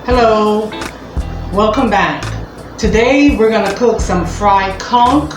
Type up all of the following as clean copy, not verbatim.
Hello, welcome back. Today we're gonna cook some fried conch.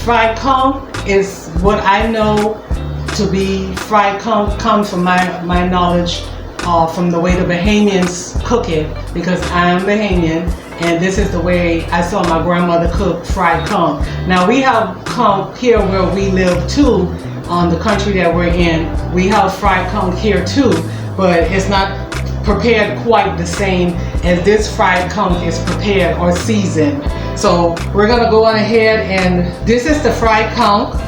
Fried conch is what I know to be fried conch comes from my knowledge from the way the Bahamians cook it, because I am Bahamian and this is the way I saw my grandmother cook fried conch. Now we have conch here where we live too, on the country that we're in. We have fried conch here too, but it's not prepared quite the same as this fried conch is prepared or seasoned. So we're gonna go on ahead, and this is the fried conch.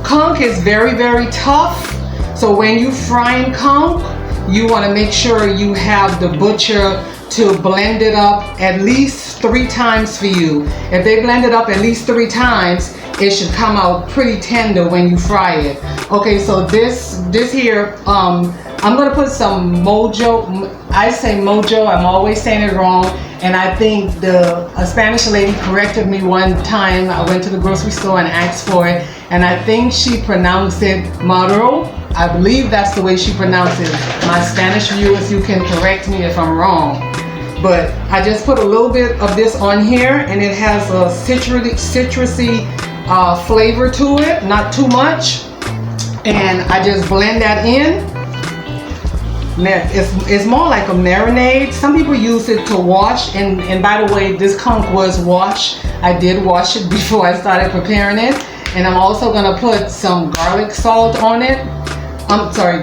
Conch is very, very tough. So when you frying conch, you wanna make sure you have the butcher to blend it up at least 3 times for you. If they blend it up at least 3 times, it should come out pretty tender when you fry it. Okay, so this here, I'm gonna put some mojo. I say mojo, I'm always saying it wrong. And I think a Spanish lady corrected me one time. I went to the grocery store and asked for it, and I think she pronounced it maro. I believe that's the way she pronounced it. My Spanish viewers, you can correct me if I'm wrong. But I just put a little bit of this on here, and it has a citrusy flavor to it, not too much. And I just blend that in. It's more like a marinade. Some people use it to wash, and by the way, this conch was washed. I did wash it before I started preparing it. And I'm also gonna put some garlic salt on it.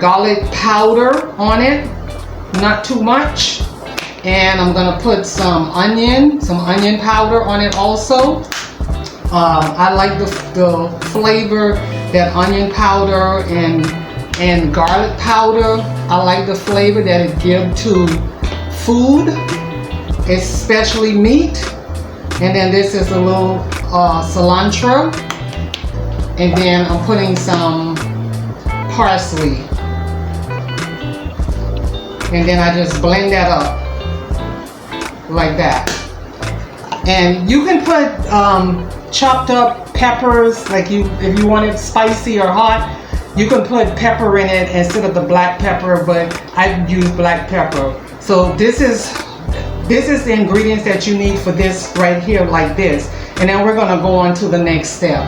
Garlic powder on it, not too much. And I'm gonna put some onion powder on it also. I like the flavor that onion powder and garlic powder. I like the flavor that it gives to food, especially meat. And then this is a little cilantro. And then I'm putting some parsley. And then I just blend that up like that. And you can put chopped up peppers, like if you want it spicy or hot. You can put pepper in it instead of the black pepper, but I use black pepper. So this is the ingredients that you need for this right here, like this. And then we're gonna go on to the next step.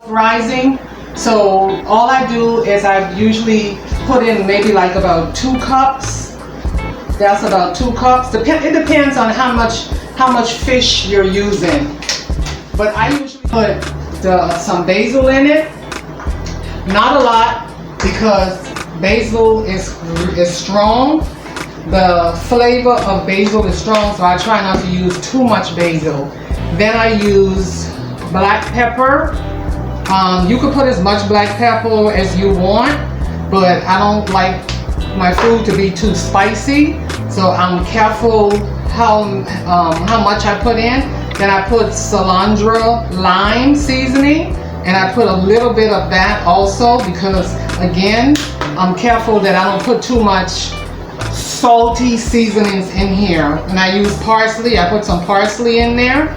Rising. So all I do is I usually put in maybe like about 2 cups. That's about 2 cups. It depends on how much fish you're using. But I usually put some basil in it. Not a lot, because basil is strong. The flavor of basil is strong, so I try not to use too much basil. Then I use black pepper. You can put as much black pepper as you want, but I don't like my food to be too spicy, so I'm careful how much I put in. Then I put cilantro lime seasoning, and I put a little bit of that also, because again, I'm careful that I don't put too much salty seasonings in here. And I use parsley. I put some parsley in there,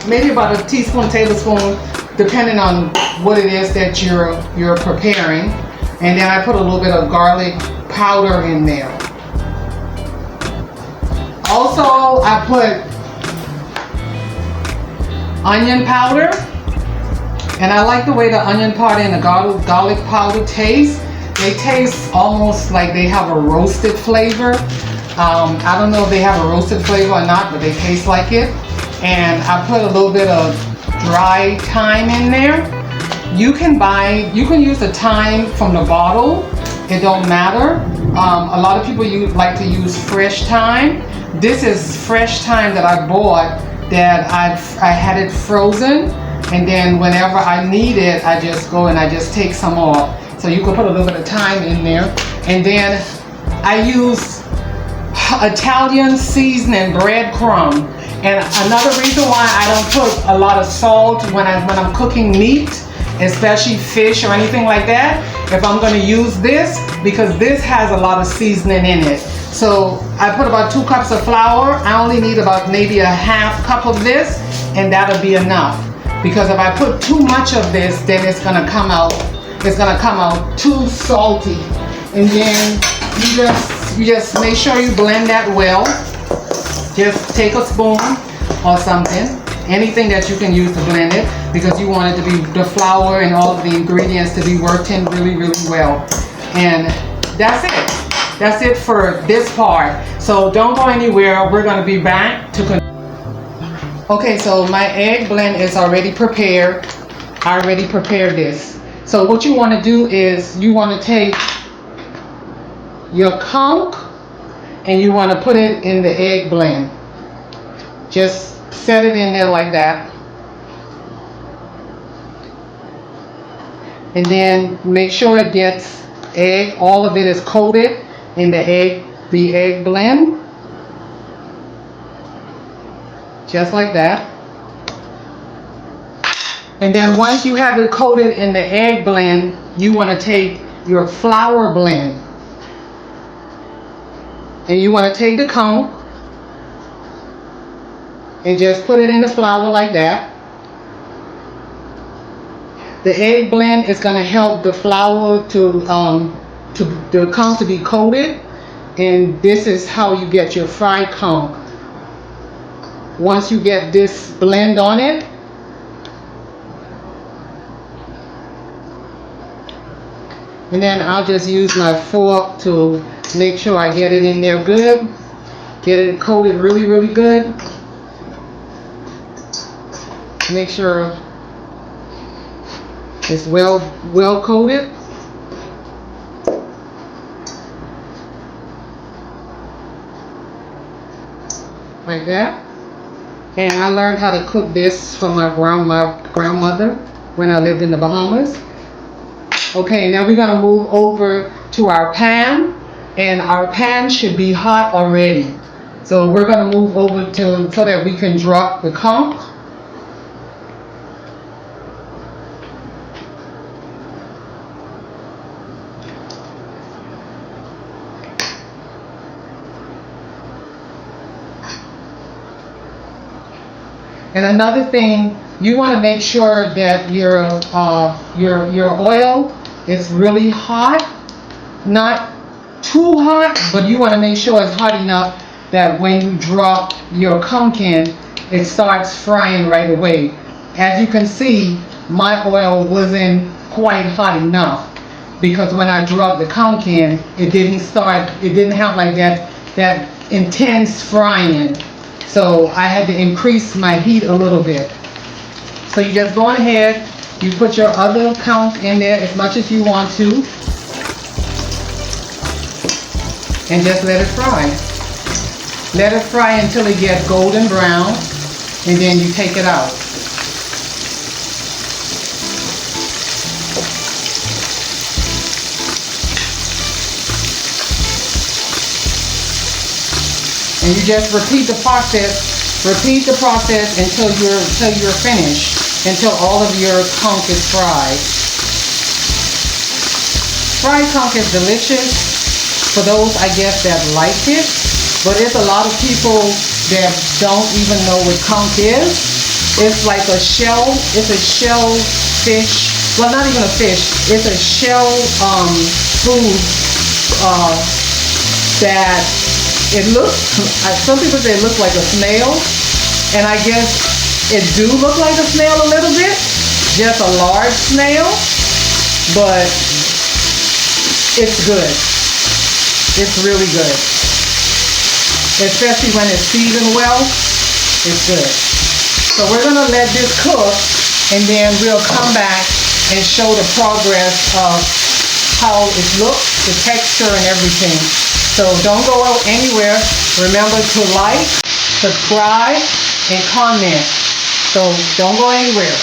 maybe about a tablespoon, depending on what it is that you're preparing. And then I put a little bit of garlic powder in there. Also, I put onion powder, and I like the way the onion powder and the garlic powder taste. They taste almost like they have a roasted flavor. I don't know if they have a roasted flavor or not, but they taste like it. And I put a little bit of dry thyme in there. You can use the thyme from the bottle. It don't matter. A lot of people like to use fresh thyme. This is fresh thyme that I bought, that I had it frozen, and then whenever I need it, I just go and I just take some off. So you can put a little bit of thyme in there. And then I use Italian seasoning breadcrumb. And another reason why I don't put a lot of salt when I'm cooking meat, especially fish or anything like that, if I'm going to use this, because this has a lot of seasoning in it. So I put about 2 cups of flour. I only need about maybe a half cup of this, and that'll be enough. Because if I put too much of this, then it's gonna come out it's gonna come out too salty. And then you just make sure you blend that well. Just take a spoon or something, anything that you can use to blend it, because you want it to be, the flour and all of the ingredients to be worked in really, really well. And that's it. That's it for this part. So don't go anywhere. We're gonna be back to Okay, so my egg blend is already prepared. I already prepared this. So what you want to do is you want to take your conch and you want to put it in the egg blend. Just set it in there like that. And then make sure it gets egg, all of it is coated in the egg blend. Just like that. And then once you have it coated in the egg blend, you want to take your flour blend. And you want to take the conch and just put it in the flour like that. The egg blend is going to help the flour to the conch to be coated, and this is how you get your fried conch. Once you get this blend on it, and then I'll just use my fork to make sure I get it in there good, get it coated really, really good. Make sure it's well coated. Like that. And I learned how to cook this from my grandmother when I lived in the Bahamas. Okay, now we're gonna move over to our pan, and our pan should be hot already. So we're gonna move over to so that we can drop the conch. And another thing, you want to make sure that your oil is really hot, not too hot, but you want to make sure it's hot enough that when you drop your conch in, it starts frying right away. As you can see, my oil wasn't quite hot enough, because when I dropped the conch in, it didn't have like that intense frying. So I had to increase my heat a little bit. So you just go ahead, you put your other conch in there as much as you want to, and just let it fry. Let it fry until it gets golden brown, and then you take it out. And you just repeat the process until you're finished, until all of your conch is fried. Fried conch is delicious for those, I guess, that like it, but there's a lot of people that don't even know what conch is. It's like a shell fish. Well, not even a fish. It's a shell food that it looks, some people say it looks like a snail, and I guess it do look like a snail a little bit, just a large snail, but it's good. It's really good. Especially when it's seasoned well, it's good. So we're gonna let this cook, and then we'll come back and show the progress of how it looks, the texture and everything. So don't go out anywhere. Remember to like, subscribe, and comment. So don't go anywhere.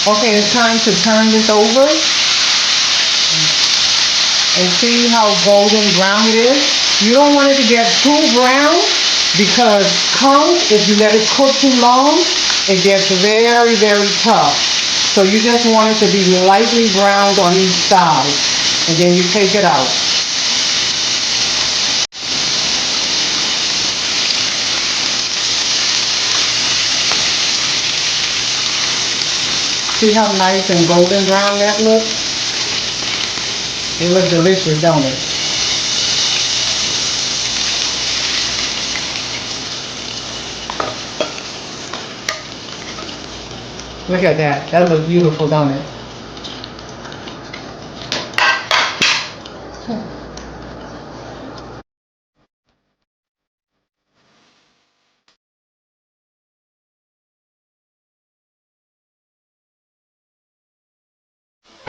Okay, it's time to turn this over and see how golden brown it is. You don't want it to get too brown, because conch, if you let it cook too long, it gets very, very tough. So you just want it to be lightly browned on each side, and then you take it out. See how nice and golden brown that looks? It looks delicious, don't it? Look at that. That looks beautiful, don't it?